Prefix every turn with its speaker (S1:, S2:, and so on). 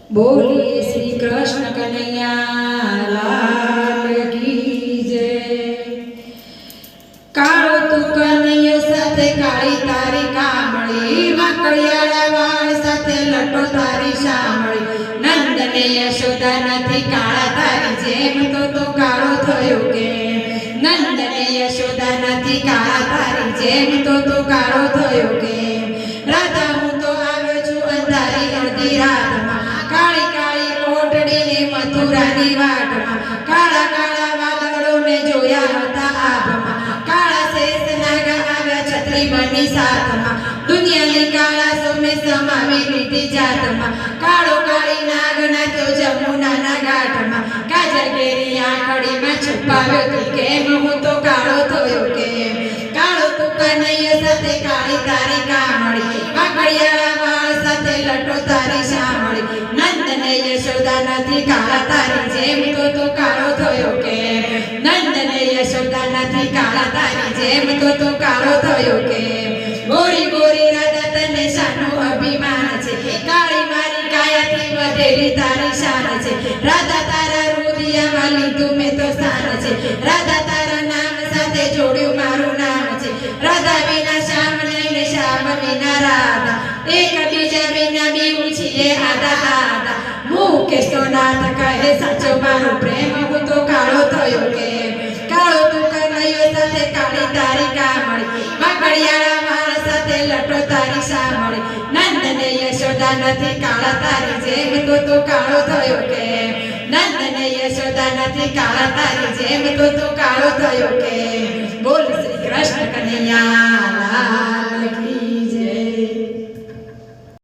S1: बोलिए श्री कृष्ण कन्हैया लाल की जय। काळो तू कन्हैयो साथे काळी तारी कामળી, વાંકડિયાળા વાળ સાથે લટો તારી શામળી। નંદ ને યશોદા નથી કાળા તારી જેમ, તો કાળો થયો કેમ? નંદ ને યશોદા નથી કાળા તારી જેમ, તો કાળો થયો કેમ? રાધા હું તો આવ્યો છું અંધારી અડધી રાતમાં, કાળી કાળી કોટડીને મથુરાની વાટમાં। કાળા કાળા વાદળો મેં જોયા હતા આભમાં, કાળા શેષ નાગા આવ્યા છત્રી બની સાથમાં। દુનિયાની કાળા સોમે સમાવી લીધી જાતમાં, કાળો કાળી નાગ નાચ્યો જમુનાના ઘાટમાં। કાજલ કેરી આંખડીમાં છુપાવ્યો તું કેમ? હું તો કાળો થયો કેમ? કાળો તું કનૈયા સાથે કાળી તારી કામળી, વાંકડિયાળા વાળ સાથે લટો તારી શામળી। નંદ ને યશોદા નથી કાળા તારી જેમ, તો કાળો થયો કેમ? નંદ ને યશોદા નથી કાળા તારી જેમ, તો કાળો થયો કેમ? ગોરી ગોરી રાધા તને શાનું અભિમાન છે, કાળી મારી કાયાથી વધેલી તારી શાન છે। રાધા તારા રુદિયામાં લીધું મેં તો સ્થાન છે, રાધા તારા નામ સાથે જોડ્યું મારું નામ છે। રાધા વિના શ્યામ નહીં ને શ્યામ વિના રાધા, એક બીજા વિના બીવું છીએ આધા આધા। મુકેશ તો નાથ કહે સાચો મારો પ્રેમ, હું તો કાળો થયો કેમ? કાળો તું કનૈયો સાથે કાળી તારી કામળી, વાંકડિયાળા વાળ સાથે લટો તારી શામળી। નંદ ને યશોદા નથી કાળા તારી જેમ, તો કાળો થયો કેમ? નંદ ને યશોદા નથી કાળા તારી જેમ, તો કાળો થયો કેમ? બોલ શ્રી કૃષ્ણ કનૈયા લાલ।